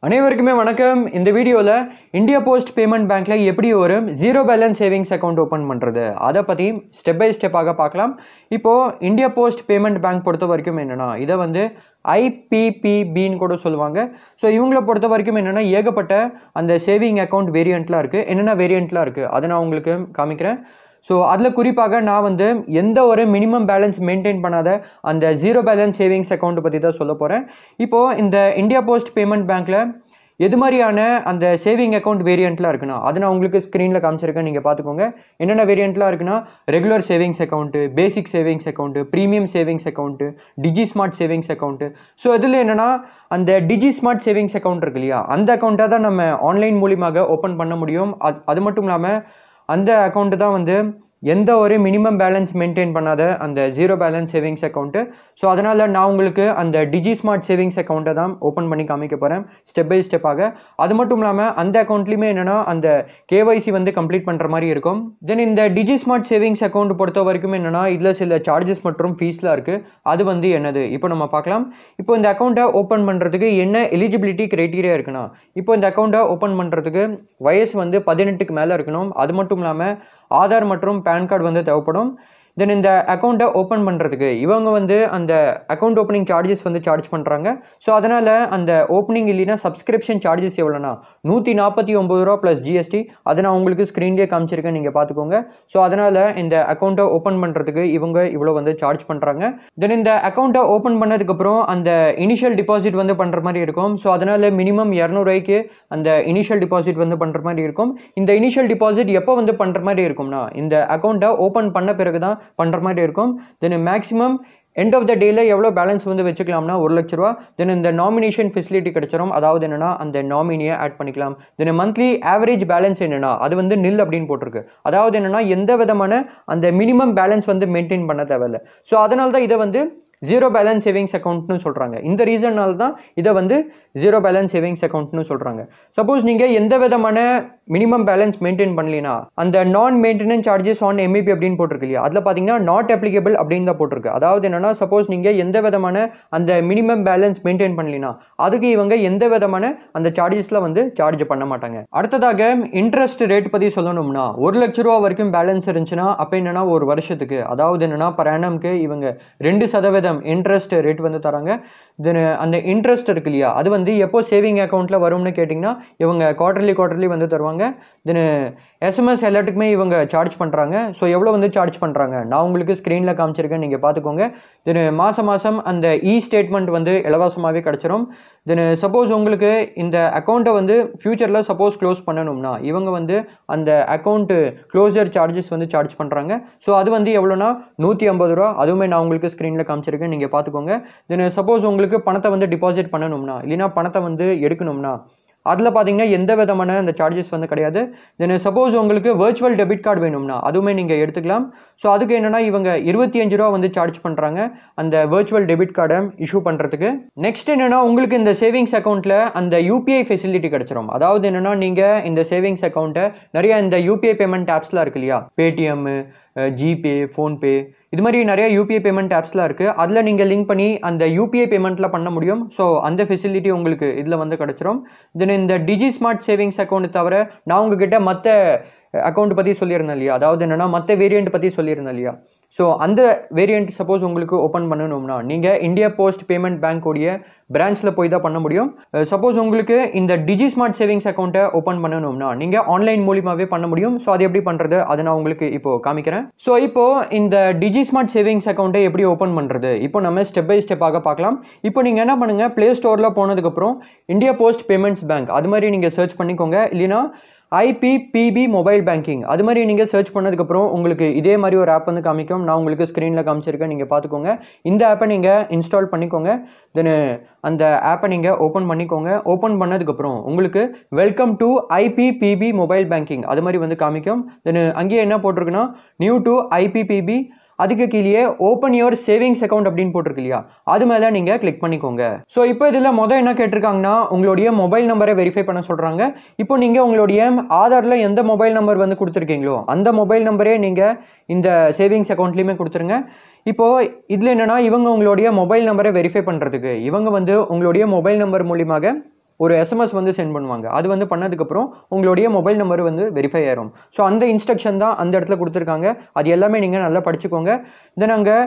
அனைவருக்குமே வணக்கம். இந்த வீடியோவில் இந்தியா போஸ்ட் பேமெண்ட் பேங்க்கில் எப்படி ஒரு zero balance savings account open பண்ணுறது அதை பற்றி ஸ்டெப் பை ஸ்டெப்பாக பார்க்கலாம். இப்போது இந்தியா போஸ்ட் பேமெண்ட் பேங்க் பொறுத்த வரைக்கும் என்னென்னா இதை வந்து ஐபிபிபின்னு கூட சொல்லுவாங்க. ஸோ இவங்களை பொறுத்த வரைக்கும் என்னென்னா ஏகப்பட்ட அந்த சேவிங் அக்கௌண்ட் வேரியண்ட்லாம் இருக்குது. என்னென்ன வேரியண்ட்லாம் இருக்குது அதை நான் உங்களுக்கு காமிக்கிறேன். ஸோ அதில் குறிப்பாக நான் வந்து எந்த ஒரு மினிமம் பேலன்ஸ் மெயின்டைன் பண்ணாத அந்த ஜீரோ பேலன்ஸ் சேவிங்ஸ் அக்கௌண்ட்டை பற்றி தான் சொல்ல போகிறேன். இப்போது இந்த இந்தியா போஸ்ட் பேமெண்ட் பேங்க்கில் எது மாதிரியான அந்த சேவிங் அக்கௌண்ட் வேரியண்ட்லாம் இருக்குன்னா அது நான் உங்களுக்கு ஸ்க்ரீனில் காமிச்சிருக்கேன், நீங்கள் பார்த்துக்கோங்க. என்னென்ன வேரியண்ட்லாம் இருக்குன்னா regular savings account, basic savings account, premium savings account, digi smart savings account. So இதில் என்னென்னா அந்த டிஜி ஸ்மார்ட் சேவிங்ஸ் அக்கௌண்ட் இருக்கு இல்லையா, அந்த அக்கௌண்ட்டை தான் நம்ம ஆன்லைன் மூலியமாக ஓப்பன் பண்ண முடியும். அது மட்டும் இல்லாமல் அந்த அக்கௌண்ட்டு தான் வந்து எந்த ஒரு மினிமம் பேலன்ஸ் மெயின்டைன் பண்ணாத அந்த zero balance savings account. So அதனால் நான் உங்களுக்கு அந்த டிஜி ஸ்மார்ட் சேவிங்ஸ் அக்கௌண்ட்டை தான் ஓப்பன் பண்ணி காமிக்க போகிறேன் ஸ்டெப் பை ஸ்டெப்பாக. அது மட்டும் இல்லாமல் அந்த அக்கௌண்ட்லேயுமே என்னென்னா அந்த கேஒய்சி வந்து கம்ப்ளீட் பண்ணுற மாதிரி இருக்கும். தென் இந்த டிஜி ஸ்மார்ட் சேவிங்ஸ் அக்கௌண்ட் பொறுத்த வரைக்கும் என்னென்னா இதில் சில சார்ஜஸ் மற்றும் ஃபீஸ்லாம் இருக்குது. அது வந்து என்னது இப்போ நம்ம பார்க்கலாம். இப்போ இந்த அக்கௌண்ட்டை ஓப்பன் பண்ணுறதுக்கு என்ன எலிஜிபிலிட்டி க்ரைட்டீரியா இருக்குன்னா, இப்போ இந்த அக்கௌண்ட்டை ஓப்பன் பண்ணுறதுக்கு வயசு வந்து 18க்கு மேலே இருக்கணும். அது மட்டும் இல்லாமல் ஆதார் மற்றும் பேன் கார்டு வந்து தேவைப்படும். தென் இந்த அக்கௌண்ட்டை ஓப்பன் பண்ணுறதுக்கு இவங்க வந்து அந்த அக்கௌண்ட் ஓப்பனிங் சார்ஜஸ் வந்து சார்ஜ் பண்ணுறாங்க. ஸோ அதனால் அந்த ஓப்பனிங் இல்லைன்னா சப்ஸ்கிரிப்ஷன் சார்ஜஸ் எவ்வளோனா 149 ரூபா ப்ளஸ் ஜிஎஸ்டி. அதை நான் உங்களுக்கு ஸ்க்ரீன்லேயே காமிச்சிருக்கேன், நீங்கள் பார்த்துக்கோங்க. ஸோ அதனால் இந்த அக்கௌண்ட்டை ஓப்பன் பண்ணுறதுக்கு இவங்க இவ்வளோ வந்து சார்ஜ் பண்ணுறாங்க. தென் இந்த அக்கௌண்ட்டை ஓப்பன் பண்ணதுக்கப்புறம் அந்த இனிஷியல் டிபாசிட் வந்து பண்ணுற மாதிரி இருக்கும். ஸோ அதனால் மினிமம் 200 ரூபாய்க்கு அந்த இனிஷியல் டிபாசிட் வந்து பண்ணுற மாதிரி இருக்கும். இந்த இனிஷியல் டிபாசிட் எப்போ வந்து பண்ணுற மாதிரி இருக்கும்னா இந்த அக்கௌண்ட்டை ஓப்பன் பண்ண பிறகு தான் பண்ணுற மாதிரி இருக்கும். தென் மேக்ஸிமம் எண்ட் ஆஃப் த டேல எவ்வளோ பேலன்ஸ் வந்து வச்சுக்கலாம்னா 1 லட்ச ரூபா. தென் இந்த நாமினேஷன் ஃபெசிலிட்டி கிடைச்சிடும். அதாவது என்னென்னா அந்த நாமினியை ஆட் பண்ணிக்கலாம். தென் மந்த்லி ஆவரேஜ் பேலன்ஸ் என்னென்னா அது வந்து நில் அப்படின்னு போட்டிருக்கு. அதாவது என்னென்னா எந்த விதமான அந்த மினிமம் பேலன்ஸ் வந்து மெயின்டைன் பண்ண தேவையில்லை. ஸோ அதனால தான் இதை வந்து ஜீரோ பேலன்ஸ் சேவிங்ஸ் அக்கௌண்ட்னு சொல்கிறாங்க. இந்த ரீசனால் தான் இதை வந்து ஜீரோ பேலன்ஸ் சேவிங்ஸ் அக்கௌண்ட்னு சொல்கிறாங்க. சப்போஸ் நீங்கள் எந்த விதமான மினிமம் பேலன்ஸ் மெயின்டைன் பண்ணலனா அந்த நான் மெயின்டெனன்ஸ் சார்ஜஸ் ஆன் எம்ஏபி அப்படின்னு போட்டிருக்கு இல்லையா, அதில் பார்த்தீங்கன்னா நாட் அப்ளிகபிள் அப்படின்னு தான் போட்டிருக்கு. அதாவது என்னென்னா சப்போஸ் நீங்கள் எந்த விதமான அந்த மினிமம் பேலன்ஸ் மெயின்டைன் பண்ணலனா அதுக்கு இவங்க எந்த விதமான அந்த சார்ஜஸ்லாம் வந்து சார்ஜ் பண்ண மாட்டாங்க. அடுத்ததாக இன்ட்ரெஸ்ட் ரேட் பற்றி சொல்லணும்னா 1 லட்ச ரூபா வரைக்கும் பேலன்ஸ் இருந்துச்சுன்னா அப்போ என்னென்னா ஒரு வருஷத்துக்கு அதாவது என்னென்னா பர் ஆனம்க்கு இவங்க 2% இன்ட்ரெஸ்ட் ரேட் வந்து தராங்க. தென் அந்த இன்ட்ரெஸ்ட் இருக்கு இல்லையா அது வந்து எப்போ சேவிங் அக்கௌண்ட்டில் வரும்னு கேட்டிங்கன்னா இவங்க குவார்டர்லி வந்து தருவாங்க. தென் எஸ்எம்எஸ் எல்லாத்துக்குமே இவங்க சார்ஜ் பண்ணுறாங்க. ஸோ எவ்வளோ வந்து சார்ஜ் பண்ணுறாங்க நான் உங்களுக்கு ஸ்க்ரீனில் காமிச்சிருக்கேன், நீங்கள் பார்த்துக்கோங்க. தென் மாதம் அந்த இ ஸ்டேட்மெண்ட் வந்து இலவசமாகவே கிடச்சிரும். தென் சப்போஸ் உங்களுக்கு இந்த அக்கௌண்ட்டை வந்து ஃப்யூச்சரில் சப்போஸ் க்ளோஸ் பண்ணணும்னா இவங்க வந்து அந்த அக்கௌண்ட்டு க்ளோசர் சார்ஜஸ் வந்து சார்ஜ் பண்ணுறாங்க. ஸோ அது வந்து எவ்வளோனா 150 ரூபா. அதுவுமே நான் உங்களுக்கு ஸ்க்ரீனில் காமிச்சிருக்கேன், நீங்கள் பார்த்துக்கோங்க. தென் சப்போஸ் உங்களுக்கு பணத்தை வந்து டிபாசிட் பண்ணணும்னா இல்லைன்னா பணத்தை வந்து எடுக்கணும்னா அதில் பார்த்தீங்கன்னா எந்த விதமான அந்த சார்ஜஸ் வந்து கிடையாது. தென் சப்போஸ் உங்களுக்கு வர்ச்சுவல் டெபிட் கார்டு வேணும்னா அதுவுமே நீங்கள் எடுத்துக்கலாம். ஸோ அதுக்கு என்னென்னா இவங்க 25 ரூபா வந்து சார்ஜ் பண்ணுறாங்க அந்த வர்ச்சுவல் டெபிட் கார்டை இஷ்யூ பண்ணுறதுக்கு. நெக்ஸ்ட் என்னென்னா உங்களுக்கு இந்த சேவிங்ஸ் அக்கௌண்ட்டில் அந்த யூபிஐ ஃபெசிலிட்டி கிடச்சிரும். அதாவது என்னென்னா நீங்கள் இந்த சேவிங்ஸ் அக்கௌண்ட்டை நிறைய இந்த யூபிஐ பேமெண்ட் ஆப்ஸ்லாம் இருக்கு இல்லையா, பேடிஎம், ஜிபே, ஃபோன்பே, இது மாதிரி நிறைய யூபிஐ பேமெண்ட் ஆப்ஸ்லாம் இருக்குது. அதில் நீங்கள் லிங்க் பண்ணி அந்த யூபிஐ பேமெண்ட்டில் பண்ண முடியும். ஸோ அந்த ஃபெசிலிட்டி உங்களுக்கு இதில் வந்து கிடச்சிரும். தென் இந்த டிஜி ஸ்மார்ட் சேவிங்ஸ் அக்கௌண்ட் தவிர நான் உங்ககிட்ட மற்ற அக்கௌண்ட் பற்றி சொல்லியிருந்தேன் இல்லையா, அதாவது என்னென்னா மற்ற வேரியண்ட் பற்றி சொல்லியிருந்தேன் இல்லையா. ஸோ அந்த வேரியண்ட் சப்போஸ் உங்களுக்கு ஓப்பன் பண்ணணும்னா நீங்கள் இந்தியா போஸ்ட் பேமெண்ட் பேங்க்கோடைய பிரான்ச்சில் போய் தான் பண்ண முடியும். சப்போஸ் உங்களுக்கு இந்த டிஜி ஸ்மார்ட் சேவிங்ஸ் அக்கௌண்ட்டை ஓப்பன் பண்ணணும்னா நீங்கள் ஆன்லைன் மூலியமாகவே பண்ண முடியும். ஸோ அது எப்படி பண்ணுறது அதை நான் உங்களுக்கு இப்போது காமிக்கிறேன். ஸோ இப்போது இந்த டிஜி ஸ்மார்ட் சேவிங்ஸ் அக்கௌண்ட்டை எப்படி ஓப்பன் பண்ணுறது இப்போ நம்ம ஸ்டெப் பை ஸ்டெப்பாக பார்க்கலாம். இப்போ நீங்கள் என்ன பண்ணுங்கள், ப்ளே ஸ்டோரில் போனதுக்கப்புறம் இந்தியா போஸ்ட் பேமெண்ட்ஸ் பேங்க் அது மாதிரி நீங்கள் சர்ச் பண்ணிக்கோங்க. இல்லைனா ஐபிபிபி மொபைல் பேங்கிங் அது மாதிரி நீங்கள் சர்ச் பண்ணதுக்கப்புறம் உங்களுக்கு இதே மாதிரி ஒரு ஆப் வந்து காமிக்கும். நான் உங்களுக்கு ஸ்க்ரீனில் காமிச்சிருக்கேன், நீங்கள் பார்த்துக்கோங்க. இந்த ஆப்பை நீங்கள் இன்ஸ்டால் பண்ணிக்கோங்க. தென் அந்த ஆப்பை நீங்கள் ஓப்பன் பண்ணிக்கோங்க. ஓப்பன் பண்ணதுக்கப்புறம் உங்களுக்கு welcome to IPPB mobile banking அது மாதிரி வந்து காமிக்கும். தென் அங்கேயே என்ன போட்டிருக்குன்னா நியூ டு ஐபிபிபி, அதுக்கு கீழே ஓப்பன் யுவர் சேவிங்ஸ் அக்கௌண்ட் அப்படின்னு போட்டிருக்கு இல்லையா, அது மேலே நீங்கள் கிளிக் பண்ணிக்கோங்க. ஸோ இப்போ இதில் என்ன கேட்டிருக்காங்கன்னா உங்களுடைய மொபைல் நம்பரை வெரிஃபை பண்ண சொல்கிறாங்க. இப்போ நீங்கள் உங்களுடைய ஆதாரில் எந்த மொபைல் நம்பர் வந்து கொடுத்துருக்கீங்களோ அந்த மொபைல் நம்பரே நீங்கள் இந்த சேவிங்ஸ் அக்கௌண்ட்லேயுமே கொடுத்துருங்க. இப்போது இதில் என்னென்னா இவங்க உங்களுடைய மொபைல் நம்பரை வெரிஃபை பண்ணுறதுக்கு இவங்க வந்து உங்களுடைய மொபைல் நம்பர் மூலியமாக ஒரு எஸ்எம்எஸ் வந்து சென்ட் பண்ணுவாங்க. அது வந்து பண்ணதுக்கப்புறம் உங்களுடைய மொபைல் நம்பர் வந்து வெரிஃபை ஆயிரும். ஸோ அந்த இன்ஸ்ட்ரக்ஷன் தான் அந்த இடத்துல கொடுத்துருக்காங்க. அது எல்லாமே நீங்கள் நல்லா படிச்சுக்கோங்க. தென் அங்கே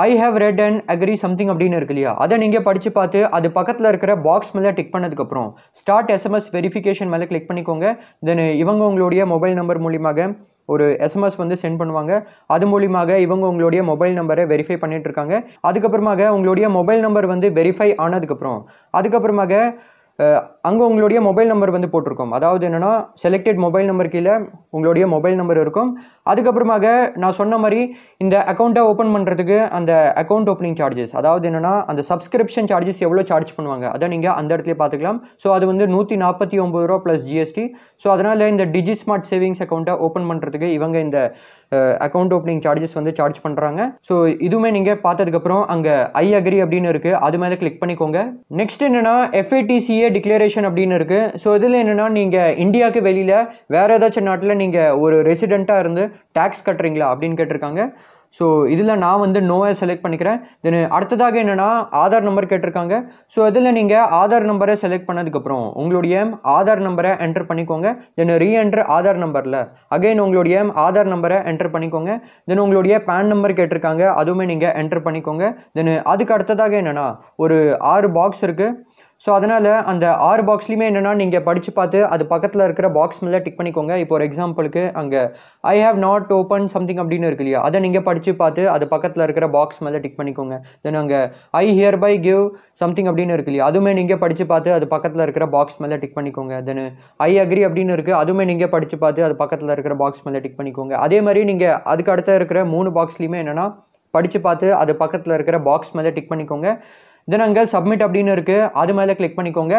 I have read and agree something அப்படின்னு இருக்கு இல்லையா, அதை நீங்கள் படித்து பார்த்து அது பக்கத்தில் இருக்கிற பாக்ஸ் மேலே டிக் பண்ணதுக்கப்புறம் ஸ்டார்ட் எஸ்எம்எஸ் வெரிஃபிகேஷன் மேலே கிளிக் பண்ணிக்கோங்க. தென் இவங்க உங்களுடைய மொபைல் நம்பர் மூலியமாக ஒரு எஸ்எம்எஸ் வந்து சென்ட் பண்ணுவாங்க. அது மூலியமாக இவங்க உங்களுடைய மொபைல் நம்பரை வெரிஃபை பண்ணிட்டு இருக்காங்க. அதுக்கப்புறமாக உங்களுடைய மொபைல் நம்பர் வந்து வெரிஃபை ஆனதுக்கப்புறம் அதுக்கப்புறமாக அங்கே உங்களுடைய மொபைல் நம்பர் வந்து போட்டிருக்கோம். அதாவது என்னென்னா செலக்டட் மொபைல் நம்பர் கீழே உங்களுடைய மொபைல் நம்பர் இருக்கும். அதுக்கப்புறமாக நான் சொன்ன மாதிரி இந்த அக்கௌண்ட்டை ஓப்பன் பண்ணுறதுக்கு அந்த அக்கௌண்ட் ஓப்பனிங் சார்ஜஸ், அதாவது என்னென்னா அந்த சப்ஸ்கிரிப்ஷன் சார்ஜஸ் எவ்வளோ சார்ஜ் பண்ணுவாங்க அதை நீங்கள் அந்த இடத்துல பார்த்துக்கலாம். ஸோ அது வந்து 149 ரூபா ப்ளஸ் ஜிஎஸ்டி. ஸோ அதனால் இந்த டிஜிஸ்மார்ட் சேவிங்ஸ் அக்கௌண்ட்டை ஓப்பன் பண்ணுறதுக்கு இவங்க இந்த அக்கௌண்ட் ஓப்பனிங் சார்ஜஸ் வந்து சார்ஜ் பண்ணுறாங்க. ஸோ இதுவுமே நீங்கள் பார்த்ததுக்கப்புறம் அங்கே ஐ அக்ரி அப்படின்னு இருக்குது, அது மேலே கிளிக் பண்ணிக்கோங்க. நெக்ஸ்ட் என்னென்னா FATCA டிக்ளரேஷன் அப்படின்னு இருக்குது. ஸோ இதில் என்னென்னா நீங்கள் இந்தியாவுக்கு வெளியில் வேறு ஏதாச்சும் நாட்டில் நீங்கள் ஒரு ரெசிடெண்ட்டாக இருந்து டேக்ஸ் கட்டுறீங்களா அப்படின்னு கேட்டிருக்காங்க. ஸோ இதில் நான் வந்து நோவை செலக்ட் பண்ணிக்கிறேன். தென் அடுத்ததாக என்னென்னா ஆதார் நம்பர் கேட்டிருக்காங்க. ஸோ இதில் நீங்கள் ஆதார் நம்பரை செலக்ட் பண்ணதுக்கப்புறம் உங்களுடைய ஆதார் நம்பரை என்டர் பண்ணிக்கோங்க. தென் ரீஎன்டர் ஆதார் நம்பரில் அகைன் உங்களுடைய ஆதார் நம்பரை என்டர் பண்ணிக்கோங்க. தென் உங்களுடைய பேன் நம்பர் கேட்டிருக்காங்க, அதுவுமே நீங்கள் என்டர் பண்ணிக்கோங்க. தென் அதுக்கு அடுத்ததாக என்னென்னா ஒரு 6 பாக்ஸ் இருக்குது. ஸோ அதனால் அந்த 6 பாக்ஸ்லையுமே என்னென்னா நீங்கள் படித்து பார்த்து அது பக்கத்தில் இருக்கிற பாக்ஸ் மேலே டிக் பண்ணிக்கோங்க. இப்போ ஒரு எக்ஸாம்பிளுக்கு அங்கே I have not open something அப்படின்னு இருக்கு இல்லையா, அதை நீங்கள் படித்து பார்த்து அது பக்கத்தில் இருக்கிற பாக்ஸ் மேலே டிக் பண்ணிக்கோங்க. தென் அங்கே ஐ ஹியர் பை கிவ் சம்திங் அப்படின்னு இருக்கு இல்லையா, அதுவுமே நீங்கள் படித்து பார்த்து அது பக்கத்தில் இருக்கிற பாக்ஸ் மேலே டிக் பண்ணிக்கோங்க. தென் ஐ அக்ரி அப்படின்னு இருக்குது, அதுவுமே நீங்கள் படித்து பார்த்து அது பக்கத்தில் இருக்கிற பாக்ஸ் மேலே டிக் பண்ணிக்கோங்க. அதே மாதிரி நீங்கள் அதுக்கு அடுத்த இருக்கிற 3 பாக்ஸ்லையுமே என்னென்னா படித்து பார்த்து அது பக்கத்தில் இருக்கிற பாக்ஸ் மேலே டிக் பண்ணிக்கோங்க. தென் அங்கே சப்மிட் அப்படின்னு இருக்குது, அது மேலே கிளிக் பண்ணிக்கோங்க.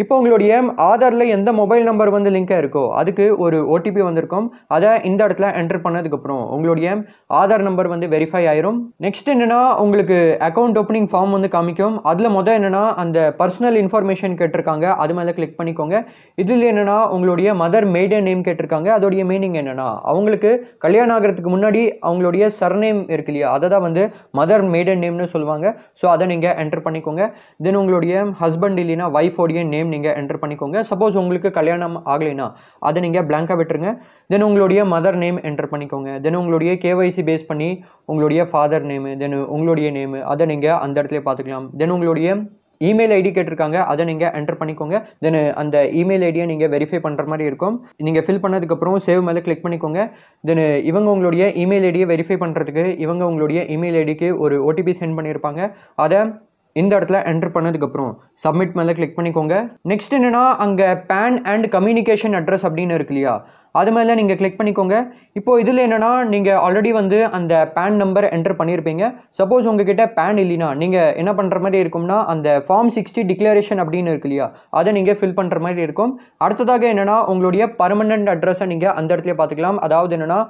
இப்போ உங்களுடைய ஆதாரில் எந்த மொபைல் நம்பர் வந்து லிங்காக இருக்கோ அதுக்கு ஒரு ஓடிபி வந்திருக்கும். அதை இந்த இடத்துல என்டர் பண்ணதுக்கப்புறம் உங்களுடைய ஆதார் நம்பர் வந்து வெரிஃபை ஆயிரும். நெக்ஸ்ட் என்னென்னா உங்களுக்கு அக்கௌண்ட் ஓப்பனிங் ஃபார்ம் வந்து காமிக்கும். அதில் மொதல் என்னென்னா அந்த பர்சனல் இன்ஃபர்மேஷன் கேட்டிருக்காங்க, அது மேலே கிளிக் பண்ணிக்கோங்க. இதில் என்னென்னா உங்களுடைய மதர் மெய்டன் நேம் கேட்டிருக்காங்க. அதோடைய மீனிங் என்னென்னா அவங்களுக்கு கல்யாணம் ஆகிறதுக்கு முன்னாடி அவங்களுடைய சர்நேம் இருக்கு இல்லையா, அதை தான் வந்து மதர் மெய்டன் நேம்னு சொல்லுவாங்க. ஸோ அதை நீங்கள் என்டர் பண்ணிக்கோங்க. தென் உங்களுடைய ஹஸ்பண்ட் இல்லைன்னா ஒய்ஃபோடைய நேம் நீங்கள் என்டர் பண்ணிக்கோங்க. சப்போஸ் உங்களுக்கு கல்யாணம் ஆகலைன்னா அதை நீங்கள் பிளாங்காக விட்டுருங்க. தென் உங்களுடைய மதர் நேம் என்டர் பண்ணிக்கோங்க. தென் உங்களுடைய KYC பேஸ் பண்ணி உங்களுடைய ஃபாதர் நேமு, தென் உங்களுடைய நேமு அதை நீங்கள் அந்த இடத்துல பார்த்துக்கலாம். தென் உங்களுடைய இமெயில் ஐடி கேட்டிருக்காங்க, அதை நீங்கள் என்டர் பண்ணிக்கோங்க. தென் அந்த இமெயில் ஐடியை நீங்கள் வெரிஃபை பண்ணுற மாதிரி இருக்கும். நீங்கள் ஃபில் பண்ணதுக்கப்புறம் சேவ் மேலே கிளிக் பண்ணிக்கோங்க. தென் இவங்க உங்களுடைய இமெயில் ஐடியை வெரிஃபை பண்ணுறதுக்கு இவங்க உங்களுடைய இமெயில் ஐடிக்கு ஒரு OTP சென்ட் பண்ணியிருப்பாங்க. அதை இந்த இடத்துல என்டர் பண்ணதுக்கப்புறம் சப்மிட் மேலே கிளிக் பண்ணிக்கோங்க. நெக்ஸ்ட் என்னென்னா அங்கே பேன் அண்ட் கம்யூனிகேஷன் அட்ரஸ் அப்படின்னு இருக்கு இல்லையா, அது மேலே நீங்கள் கிளிக் பண்ணிக்கோங்க. இப்போது இதில் என்னென்னா நீங்கள் ஆல்ரெடி வந்து அந்த பேன் நம்பர் என்டர் பண்ணியிருப்பீங்க. சப்போஸ் உங்ககிட்ட பேன் இல்லைனா நீங்கள் என்ன பண்ணுற மாதிரி இருக்கும்னா அந்த ஃபார்ம் 60 டிக்ளரேஷன் அப்படின்னு இருக்கு இல்லையா, அதை நீங்கள் ஃபில் பண்ணுற மாதிரி இருக்கும். அடுத்ததாக என்னென்னா உங்களுடைய பர்மனன்ட் அட்ரஸை நீங்கள் அந்த இடத்துல பார்த்துக்கலாம். அதாவது என்னென்னா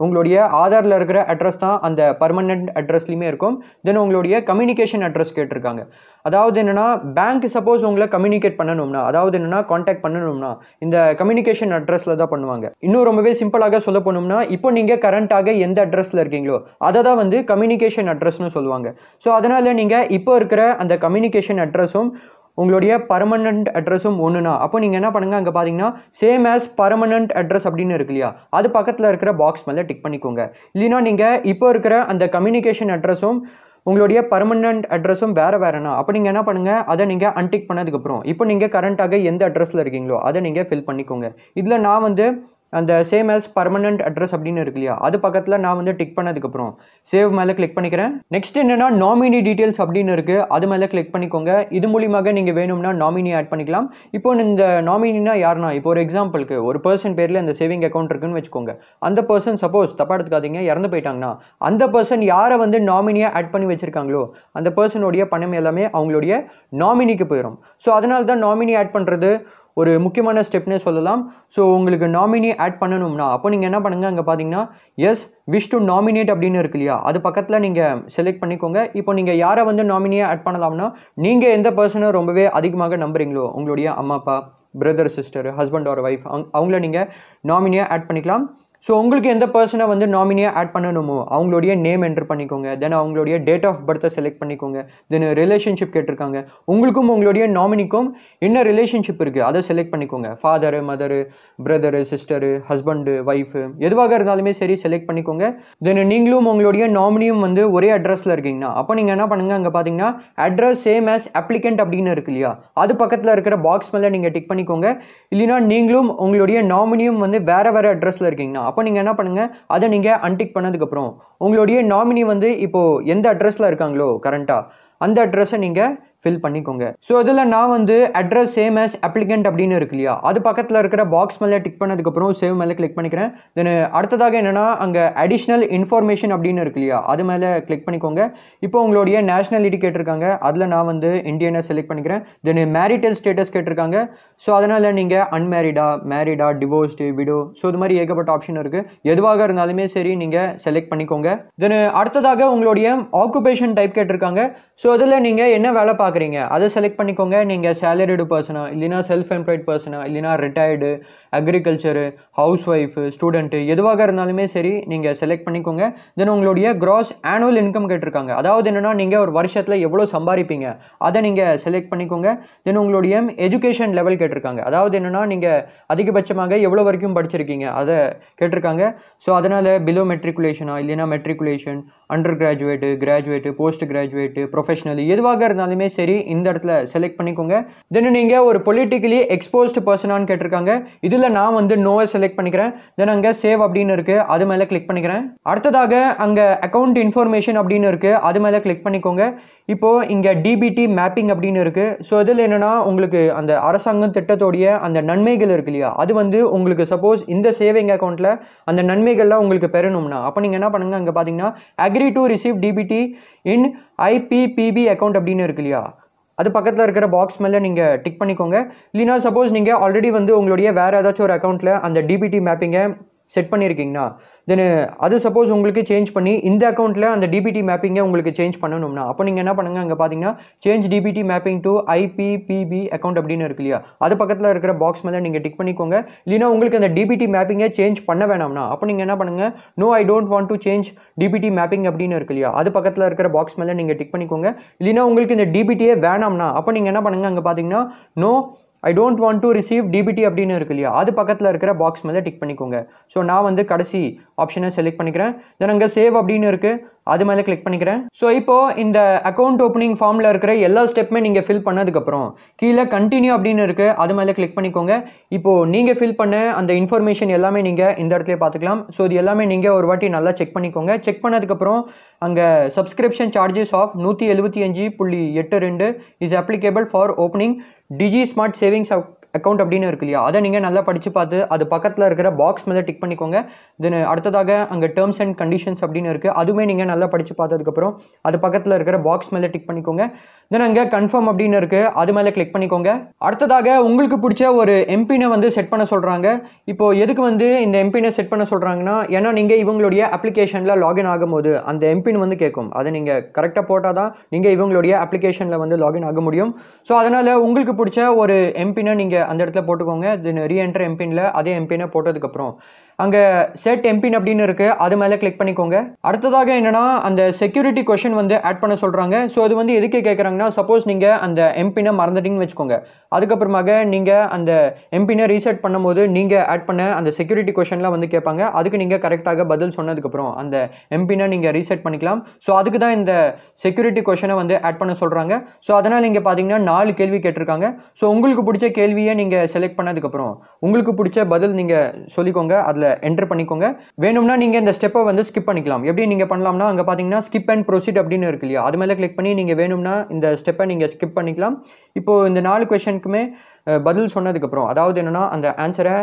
உங்களுடைய ஆதாரில் இருக்கிற அட்ரஸ் தான் அந்த பர்மனன்ட் அட்ரஸ்லையுமே இருக்கும். தென் உங்களுடைய கம்யூனிகேஷன் அட்ரஸ் கேட்டிருக்காங்க. அதாவது என்னென்னா பேங்க் சப்போஸ் உங்களை கம்யூனிகேட் பண்ணணும்னா, அதாவது என்னென்னா காண்டாக்ட் பண்ணணும்னா இந்த கம்யூனிகேஷன் அட்ரஸில் தான் பண்ணுவாங்க. இன்னும் ரொம்பவே சிம்பிளாக சொல்ல போனோம்னா இப்போ நீங்கள் கரண்ட்டாக எந்த அட்ரஸில் இருக்கீங்களோ அதை தான் வந்து கம்யூனிகேஷன் அட்ரஸ்னு சொல்லுவாங்க. ஸோ அதனால் நீங்கள் இப்போ இருக்கிற அந்த கம்யூனிகேஷன் அட்ரஸும் உங்களுடைய பர்மனன்ட் அட்ரஸும் ஒன்றுனா அப்போ நீங்கள் என்ன பண்ணுங்கள், அங்கே பார்த்தீங்கன்னா சேம் ஆஸ் பர்மனன்ட் அட்ரஸ் அப்படின்னு இருக்கு இல்லையா, அது பக்கத்தில் இருக்கிற பாக்ஸ் மேலே டிக் பண்ணிக்கோங்க. இல்லைனா நீங்கள் இப்போ இருக்கிற அந்த கம்யூனிகேஷன் அட்ரஸும் உங்களுடைய பர்மனன்ட் அட்ரஸும் வேறுனா அப்போ நீங்கள் என்ன பண்ணுங்கள், அதை நீங்கள் அன்டிக் பண்ணதுக்கப்புறம் இப்போ நீங்கள் கரண்ட்டாக எந்த அட்ரஸில் இருக்கீங்களோ அதை நீங்கள் ஃபில் பண்ணிக்கோங்க. இதில் நான் வந்து அந்த சேம் ஆஸ் பர்மனன்ட் அட்ரஸ் அப்படின்னு இருக்கு இல்லையா, அது பக்கத்தில் நான் வந்து டிக் பண்ணதுக்கப்புறம் சேவ் மேலே கிளிக் பண்ணிக்கிறேன். நெக்ஸ்ட் என்னென்னா நாமினி டீட்டெயில்ஸ் அப்படின்னு இருக்குது, அது மேலே கிளிக் பண்ணிக்கோங்க. இது மூலியமாக நீங்கள் வேணும்னா நாமினி ஆட் பண்ணிக்கலாம். இப்போ இந்த நாமினினா யாருன்னா இப்போ ஒரு எக்ஸாம்பிளுக்கு ஒரு பர்சன் பேரில் இந்த சேவிங் அக்கௌண்ட் இருக்குன்னு வச்சுக்கோங்க. அந்த பர்சன் சப்போஸ் தப்பாக எடுத்துக்காதீங்க இறந்து போயிட்டாங்கன்னா அந்த பர்சன் யாரை வந்து நாமினியாக ஆட் பண்ணி வச்சுருக்காங்களோ அந்த பர்சனுடைய பணம் எல்லாமே அவங்களுடைய நாமினிக்கு போயிடும். ஸோ அதனால தான் நாமினி ஆட் பண்ணுறது ஒரு முக்கியமான ஸ்டெப்னே சொல்லலாம். ஸோ உங்களுக்கு நாமினி ஆட் பண்ணணும்னா அப்போ நீங்கள் என்ன பண்ணுங்கள், அங்கே பார்த்தீங்கன்னா எஸ் விஷ் டு நாமினேட் அப்படின்னு இருக்கு இல்லையா, அது பக்கத்தில் நீங்கள் செலக்ட் பண்ணிக்கோங்க. இப்போ நீங்கள் யாரை வந்து நாமினியாக ஆட் பண்ணலாம்னா நீங்கள் எந்த பர்சனை ரொம்பவே அதிகமாக நம்புறீங்களோ உங்களுடைய அம்மா அப்பா, brother sister, husband or wife அவங்கள நீங்கள் நாமினியாக ஆட் பண்ணிக்கலாம். ஸோ உங்களுக்கு எந்த பர்சனை வந்து நாமினியாக ஆட் பண்ணணுமோ அவங்களுடைய நேம் என்டர் பண்ணிக்கோங்க. தென் அவங்களுடைய டேட் ஆஃப் பர்த்தை செலக்ட் பண்ணிக்கோங்க. தென் ரிலேஷன்ஷிப் கேட்டிருக்காங்க. உங்களுக்கும் உங்களுடைய நாமினிக்கும் என்ன ரிலேஷன்ஷிப் இருக்குது அதை செலக்ட் பண்ணிக்கோங்க. Father, mother, brother, sister, husband, wife எதுவாக இருந்தாலுமே சரி செலக்ட் பண்ணிக்கோங்க. தென் நீங்களும் உங்களுடைய நாமினியும் வந்து ஒரே அட்ரஸில் இருக்கீங்கன்னா அப்போ நீங்கள் என்ன பண்ணுங்கள், அங்கே பார்த்தீங்கன்னா அட்ரஸ் சேம் ஆஸ் அப்ளிகண்ட் அப்படின்னு இருக்கு இல்லையா, அது பக்கத்தில் இருக்கிற பாக்ஸ் மேலே நீங்கள் டிக் பண்ணிக்கோங்க. இல்லைனா நீங்களும் உங்களுடைய நாமினியும் வந்து வேறு அட்ரஸில் இருக்கீங்கன்னா அப்போ நீங்கள் என்ன பண்ணுங்கள், அதை நீங்கள் அன்டிக் பண்ணதுக்கப்புறம் உங்களுடைய நாமினி வந்து இப்போது எந்த அட்ரஸில் இருக்காங்களோ கரண்ட்டாக அந்த அட்ரஸை நீங்கள் ஃபில் பண்ணிக்கோங்க. ஸோ இதில் நான் வந்து அட்ரஸ் சேம் ஆஸ் அப்ளிகண்ட் அப்படின்னு இருக்கு இல்லையா, அது பக்கத்தில் இருக்கிற பாக்ஸ் மேலே டிக் பண்ணதுக்கப்புறம் சேவ் மேலே கிளிக் பண்ணிக்கிறேன். தென் அடுத்ததாக என்னென்னா அங்கே அடிஷ்னல் இன்ஃபர்மேஷன் அப்படின்னு இருக்கு இல்லையா, அது மேலே கிளிக் பண்ணிக்கோங்க. இப்போ உங்களுடைய நேஷனாலிட்டி கேட்டிருக்காங்க, அதில் நான் வந்து இந்தியனை செலக்ட் பண்ணிக்கிறேன். தென் மேரிட்டல் ஸ்டேட்டஸ் கேட்டிருக்காங்க. ஸோ அதனால் நீங்கள் அன்மேரிடா, மேரிடா, டிவோர்ஸ்டு, விடோ, ஸோ இது மாதிரி ஏகப்பட்ட ஆப்ஷன் இருக்குது. எதுவாக இருந்தாலுமே சரி நீங்கள் செலக்ட் பண்ணிக்கோங்க. தென் அடுத்ததாக உங்களுடைய ஆக்குபேஷன் டைப் கேட்டிருக்காங்க. ஸோ அதில் நீங்கள் என்ன வேலை பார்க்குறீங்க அதை செலக்ட் பண்ணிக்கோங்க. நீங்கள் சேலரிடு பர்சனா, இல்லைனா செல்ஃப் எம்ப்ளாய்ட் பர்சனா, இல்லைனா retired, agriculture, house wife, student எதுவாக இருந்தாலுமே சரி நீங்கள் செலக்ட் பண்ணிக்கோங்க. தென் உங்களுடைய கிராஸ் ஆனுவல் இன்கம் கேட்டிருக்காங்க. அதாவது என்னென்னா நீங்கள் ஒரு வருஷத்தில் எவ்வளோ சம்பாதிப்பீங்க அதை நீங்கள் செலக்ட் பண்ணிக்கோங்க. தென் உங்களுடைய எஜுகேஷன் லெவல் கேட்டிருக்காங்க. அதாவது என்னென்னா நீங்கள் அதிகபட்சமாக எவ்வளோ வரைக்கும் படிச்சிருக்கீங்க அதை கேட்டிருக்காங்க. ஸோ அதனால் பிலோ மெட்ரிகுலேஷனா, இல்லைனா matriculation, under graduate, graduate, post graduate, professional எதுவாக இருந்தாலுமே சரி இந்த இடத்துல செலக்ட் பண்ணிக்கோங்க. தென் நீங்கள் ஒரு பொலிட்டிக்கலி எக்ஸ்போஸ்டு பர்சனான்னு கேட்டிருக்காங்க. இதில் நான் வந்து நோவை செலக்ட் பண்ணிக்கிறேன். தென் அங்கே சேவ் அப்படின்னு இருக்குது, அது மேலே கிளிக் பண்ணிக்கிறேன். அடுத்ததாக அங்கே அக்கௌண்ட் இன்ஃபர்மேஷன் அப்படின்னு இருக்குது, அது மேலே கிளிக் பண்ணிக்கோங்க. இப்போது இங்கே டிபிடி மேப்பிங் அப்படின்னு இருக்குது. ஸோ இதில் என்னென்னா உங்களுக்கு அந்த அரசாங்கம் திட்டத்தோடைய அந்த நன்மைகள் இருக்கு இல்லையா, அது வந்து உங்களுக்கு சப்போஸ் இந்த சேவிங் அக்கௌண்ட்டில் அந்த நன்மைகள்லாம் உங்களுக்கு பெறணும்னா அப்போ நீங்கள் என்ன பண்ணுங்கள், அங்கே பார்த்தீங்கன்னா agree to receive DBT in IPPB account அப்படின்னு இருக்கு இல்லையா, அது பக்கத்தில் இருக்கிற பாக்ஸ் மேலே நீங்கள் டிக் பண்ணிக்கோங்க. இல்லைனா சப்போஸ் நீங்கள் ஆல்ரெடி வந்து உங்களுடைய வேறு ஏதாச்சும் ஒரு அக்கௌண்ட்டில் அந்த டிபிடி மேப்பிங்கை செட் பண்ணியிருக்கீங்கன்னா தென் அது சப்போஸ் உங்களுக்கு சேஞ்ச் பண்ணி இந்த அக்கௌண்ட்டில் அந்த டிபிடி மேப்பிங்கை உங்களுக்கு சேஞ்ச் பண்ணணும்னா அப்போ நீங்கள் என்ன பண்ணுங்கள், அங்கே பார்த்தீங்கன்னா change DBT mapping to IPPB account அப்படின்னு இருக்கு இல்லையா, அது பக்கத்தில் இருக்கிற பாக்ஸ் மேலே நீங்கள் டிக் பண்ணிக்கோங்க. இல்லைனா உங்களுக்கு அந்த டிபிடி மேப்பிங்கை சேஞ்ச் பண்ண வேணாம்னா அப்போ நீங்கள் என்ன பண்ணுங்கள், no I don't want to change DBT mapping அப்படின்னு இருக்கு இல்லையா, அது பக்கத்தில் இருக்கிற பாக்ஸ் மேலே நீங்கள் டிக் பண்ணிக்கோங்க. இல்லைனா உங்களுக்கு இந்த டிபிடியே வேணாம்னா அப்போ நீங்கள் என்ன பண்ணுங்கள், அங்கே பார்த்தீங்கன்னா no I don't want to receive DBT அப்படின்னு இருக்கு இல்லையா, அது பக்கத்தில் இருக்கிற பாக்ஸ் மேலே டிக் பண்ணிக்கோங்க. ஸோ நான் வந்து கடைசி ஆப்ஷனை செலக்ட் பண்ணிக்கிறேன். தென் அங்கே சேவ் அப்படின்னு இருக்குது, அது மேலே கிளிக் பண்ணிக்கிறேன். ஸோ இப்போது இந்த அக்கௌண்ட் ஓப்பனிங் ஃபார்மில் இருக்கிற எல்லா ஸ்டெப்புமே நீங்கள் ஃபில் பண்ணதுக்கப்புறம் கீழே கண்டினியூ அப்படின்னு இருக்குது, அது மேலே கிளிக் பண்ணிக்கோங்க. இப்போது நீங்கள் ஃபில் பண்ண அந்த இன்ஃபர்மேஷன் எல்லாமே நீங்கள் இந்த இடத்துல பார்த்துக்கலாம். ஸோ இது எல்லாமே நீங்கள் ஒரு வாட்டி நல்லா செக் பண்ணிக்கோங்க. செக் பண்ணதுக்கப்புறம் அங்கே subscription charges of 175.82 is applicable for opening Digi smart savings account அப்படின்னு இருக்கு இல்லையா, அதை நீங்கள் நல்லா படித்து பார்த்து அது பக்கத்தில் இருக்கிற பாக்ஸ் மேலே டிக் பண்ணிக்கோங்க. தென் அடுத்ததாக அங்கே டேர்ம்ஸ் அண்ட் கண்டிஷன்ஸ் அப்படின்னு இருக்குது, அதுவுமே நீங்கள் நல்லா படித்து பார்த்ததுக்கப்புறம் அது பக்கத்தில் இருக்கிற பாக்ஸ் மேலே டிக் பண்ணிக்கோங்க. தென் அங்கே கன்ஃபார்ம் அப்படின்னு இருக்குது, அது மேலே கிளிக் பண்ணிக்கோங்க. அடுத்ததாக உங்களுக்கு பிடிச்ச ஒரு எம்பினை வந்து செட் பண்ண சொல்கிறாங்க. இப்போது எதுக்கு வந்து இந்த எம்பினை செட் பண்ண சொல்கிறாங்கன்னா, ஏன்னா நீங்கள் இவங்களுடைய அப்ளிகேஷனில் லாகின் ஆகும்போது அந்த எம்பின் வந்து கேட்கும், அதை நீங்கள் கரெக்டாக போட்டால் தான் நீங்கள் இவங்களுடைய அப்ளிகேஷனில் வந்து லாகின் ஆக முடியும். ஸோ அதனால் உங்களுக்கு பிடிச்ச ஒரு எம்பினை நீங்கள் அந்த இடத்துல போட்டுக்கோங்க. தென் ரீஎன்டர் எம்பின்ல அதே எம்பினை போட்டதுக்கப்புறம் அங்கே செட் எம்பின் அப்படின்னு இருக்குது, அது மேலே கிளிக் பண்ணிக்கோங்க. அடுத்ததாக என்னென்னா அந்த செக்யூரிட்டி கொஷின் வந்து ஆட் பண்ண சொல்கிறாங்க. ஸோ அது வந்து எதுக்கு கேட்குறாங்கன்னா, சப்போஸ் நீங்கள் அந்த எம்பினை மறந்துட்டீங்கன்னு வச்சுக்கோங்க, அதுக்கப்புறமாக நீங்கள் அந்த எம்பினை ரீசெட் பண்ணும்போது நீங்கள் ஆட் பண்ண அந்த செக்யூரிட்டி கொஷின்லாம் வந்து கேட்பாங்க. அதுக்கு நீங்கள் கரெக்டாக பதில் சொன்னதுக்கப்புறம் அந்த எம்பினை நீங்கள் ரீசெட் பண்ணிக்கலாம். ஸோ அதுக்கு தான் இந்த செக்யூரிட்டி கொஷினை வந்து ஆட் பண்ண சொல்கிறாங்க. ஸோ அதனால் நீங்கள் பார்த்தீங்கன்னா 4 கேள்வி கேட்டிருக்காங்க. ஸோ உங்களுக்கு பிடிச்ச கேள்வியை நீங்கள் செலக்ட் பண்ணதுக்கப்புறம் உங்களுக்கு பிடிச்ச பதில் நீங்கள் சொல்லிக்கோங்க, அதில் என்டர் பண்ணிக்கோங்க. வேணும்னா நீங்கள் இந்த ஸ்டெப்பை வந்து ஸ்கிப் பண்ணிக்கலாம். எப்படி நீங்கள் பண்ணலாம்னா அங்கே பார்த்தீங்கன்னா ஸ்கிப் அண்ட் ப்ரொசீட் அப்படின்னு இருக்கு இல்லையா, அது மேலே கிளிக் பண்ணி நீங்கள் வேணும்னா இந்த ஸ்டெப்பை நீங்கள் ஸ்கிப் பண்ணிக்கலாம். இப்போது இந்த 4 கொஷனுக்குமே பதில் சொன்னதுக்கப்புறம், அதாவது என்னென்னா அந்த ஆன்சரை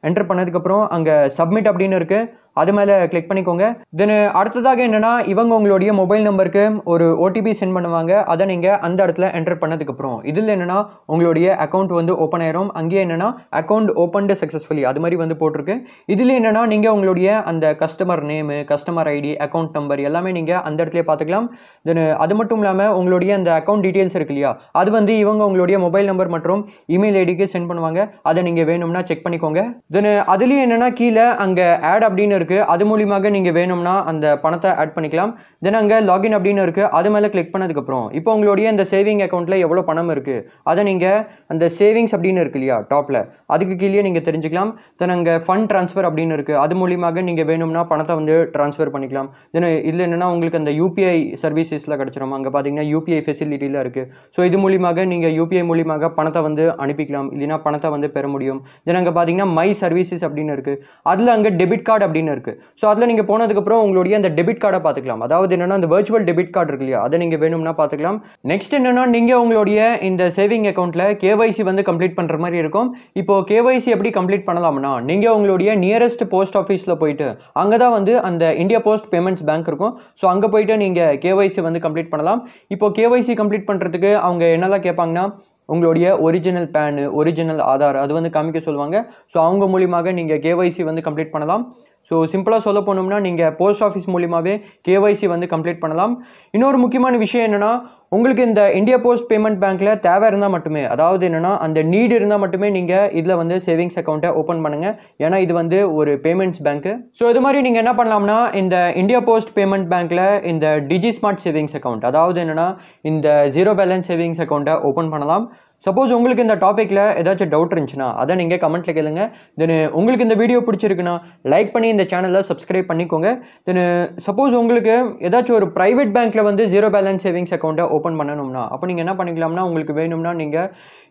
என்டர் பண்ணதுக்கப்புறம் அங்கே சப்மிட் அப்படின்னு இருக்குது, அது மேலே கிளிக் பண்ணிக்கோங்க. தென் அடுத்ததாக என்னென்னா இவங்க உங்களுடைய மொபைல் நம்பருக்கு ஒரு ஓடிபி சென்ட் பண்ணுவாங்க. அதை நீங்கள் அந்த இடத்துல என்டர் பண்ணதுக்கப்புறம் இதில் என்னென்னா உங்களுடைய அக்கௌண்ட் வந்து ஓப்பன் ஆயிரும். அங்கேயே என்னென்னா அக்கௌண்ட் ஓப்பன்டு சக்ஸஸ்ஃபுல்லி அது மாதிரி வந்து போட்டிருக்கு. இதில் என்னென்னா நீங்கள் உங்களுடைய அந்த customer name, customer ID, account number எல்லாமே நீங்கள் அந்த இடத்துல பார்த்துக்கலாம். தென் அது மட்டும் இல்லாமல் உங்களுடைய அந்த அக்கௌண்ட் டீட்டெயில்ஸ் இருக்கு இல்லையா, அது வந்து இவங்க உங்களுடைய மொபைல் நம்பர் மற்றும் இமெயில் ஐடிக்கு சென்ட் பண்ணுவாங்க. அதை நீங்கள் வேணும்னா செக் பண்ணிக்கோங்க. தென் அதுலேயும் என்னென்னா கீழே அங்கே ஆட் அப்படின்னு இருக்குது. அது மூலியமாக நீங்கள் வேணும்னா அந்த பணத்தை ஆட் பண்ணிக்கலாம். தென் அங்கே லாகின் அப்படின்னு இருக்குது. அது மேலே கிளிக் பண்ணதுக்கப்புறம் இப்போ உங்களுடைய இந்த சேவிங் அக்கௌண்ட்டில் எவ்வளோ பணம் இருக்குது அதை நீங்கள் அந்த சேவிங்ஸ் அப்படின்னு இருக்கு இல்லையா டாப்பில், அதுக்கு கீழே நீங்கள் தெரிஞ்சுக்கலாம். தென் அங்கே ஃபண்ட் ட்ரான்ஸ்ஃபர் அப்படின்னு இருக்குது. அது மூலியமாக நீங்கள் வேணும்னா பணத்தை வந்து ட்ரான்ஸ்ஃபர் பண்ணிக்கலாம். தென் இதில் என்னென்னா உங்களுக்கு அந்த யூபிஐ சர்வீசஸில் கிடச்சிரும். அங்கே பார்த்தீங்கன்னா யூபிஐ ஃபெசிலிட்டியில் இருக்குது. ஸோ இது மூலியமாக நீங்கள் யூபிஐ மூலியமாக பணத்தை வந்து அனுப்பிக்கலாம், இல்லைனா பணத்தை வந்து பெற முடியும். தென் அங்கே பார்த்தீங்கன்னா மை சர்வீசஸ் அப்படின்னு இருக்குது. அதில் அங்கே டெபிட் கார்டு அப்படின்னு இருக்குது. ஸோ அதில் நீங்கள் போனதுக்கப்புறம் உங்களுடைய அந்த டெபிட் கார்டை பார்த்துக்கலாம். அதாவது என்னென்னா அந்த வர்ச்சுவல் டெபிட் கார்டு இருக்கு இல்லையா, அதை நீங்கள் வேணும்னா பார்த்துக்கலாம். நெக்ஸ்ட் என்னென்னா நீங்கள் உங்களுடைய இந்த சேவிங் அக்கௌண்ட்டில் கேஒய்சி வந்து கம்ப்ளீட் பண்ணுற மாதிரி இருக்கும். இப்போ கேஒய்சி எப்படி கம்ப்ளீட் பண்ணலாம்னா நீங்கள் உங்களுடைய நியரஸ்ட் போஸ்ட் ஆஃபீஸில் போயிட்டு அங்கே தான் வந்து அந்த இந்தியா போஸ்ட் பேமெண்ட்ஸ் பேங்க் இருக்கும். ஸோ அங்கே போயிட்டு நீங்கள் கேஒய்சி வந்து கம்ப்ளீட் பண்ணலாம். இப்போ கேஒய்சி கம்ப்ளீட் பண்ணுறதுக்கு அவங்க என்னெல்லாம் கேட்பாங்கன்னா உங்களுடைய ஒரிஜினல் பேனு, ஒரிஜினல் ஆதார் அது வந்து காமிக்க சொல்லுவாங்க. ஸோ அவங்க மூலியமாக நீங்கள் கேஒய்சி வந்து கம்ப்ளீட் பண்ணலாம். ஸோ சிம்பிளாக சொல்ல போனோம்னா நீங்கள் போஸ்ட் ஆஃபீஸ் மூலியமாகவே கேஒய்சி வந்து கம்ப்ளீட் பண்ணலாம். இன்னொரு முக்கியமான விஷயம் என்னென்னா உங்களுக்கு இந்த இந்தியா போஸ்ட் பேமெண்ட் பேங்க்கில் தேவை இருந்தால் மட்டுமே, அதாவது என்னென்னா அந்த நீடு இருந்தால் மட்டுமே நீங்கள் இதில் வந்து சேவிங்ஸ் அக்கௌண்ட்டை ஓப்பன் பண்ணுங்கள். ஏன்னா இது வந்து ஒரு பேமெண்ட்ஸ் பேங்க்கு. ஸோ இது மாதிரி நீங்கள் என்ன பண்ணலாம்னா இந்த இந்தியா போஸ்ட் பேமெண்ட் பேங்க்கில் இந்த டிஜி ஸ்மார்ட் சேவிங்ஸ் அக்கௌண்ட், அதாவது என்னென்னா இந்த ஜீரோ பேலன்ஸ் சேவிங்ஸ் அக்கௌண்ட்டை ஓப்பன் பண்ணலாம். சப்போஸ் உங்களுக்கு இந்த டாப்பிக்கில் ஏதாச்சும் டவுட் இருந்துச்சுன்னா அதை நீங்கள் கமெண்ட்டில் கேளுங்க. தென் உங்களுக்கு இந்த வீடியோ பிடிச்சிருக்குன்னா லைக் பண்ணி இந்த சேனலை சப்ஸ்கிரைப் பண்ணிக்கோங்க. தென் சப்போஸ் உங்களுக்கு ஏதாச்சும் ஒரு ப்ரைவேட் பேங்க்கில் வந்து ஜீரோ பேலன்ஸ் சேவிங்ஸ் அக்கௌண்ட்டை ஓப்பன் பண்ணணும்னா அப்போ நீங்கள் என்ன பண்ணிக்கலாம்னா உங்களுக்கு வேணும்னா நீங்கள்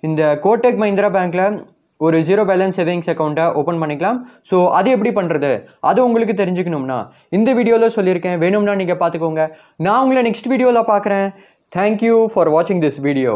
இந்த கோடக் மஹிந்திரா பேங்க்கில் ஒரு ஜீரோ பேலன்ஸ் சேவிங்ஸ் அக்கௌண்ட்டை ஓப்பன் பண்ணிக்கலாம். ஸோ அது எப்படி பண்ணுறது அது உங்களுக்கு தெரிஞ்சுக்கணும்னா இந்த வீடியோவில் சொல்லியிருக்கேன், வேணும்னா நீங்கள் பார்த்துக்கோங்க. நான் உங்களை நெக்ஸ்ட் வீடியோவில் பார்க்குறேன். தேங்க்யூ ஃபார் வாட்சிங் திஸ் வீடியோ.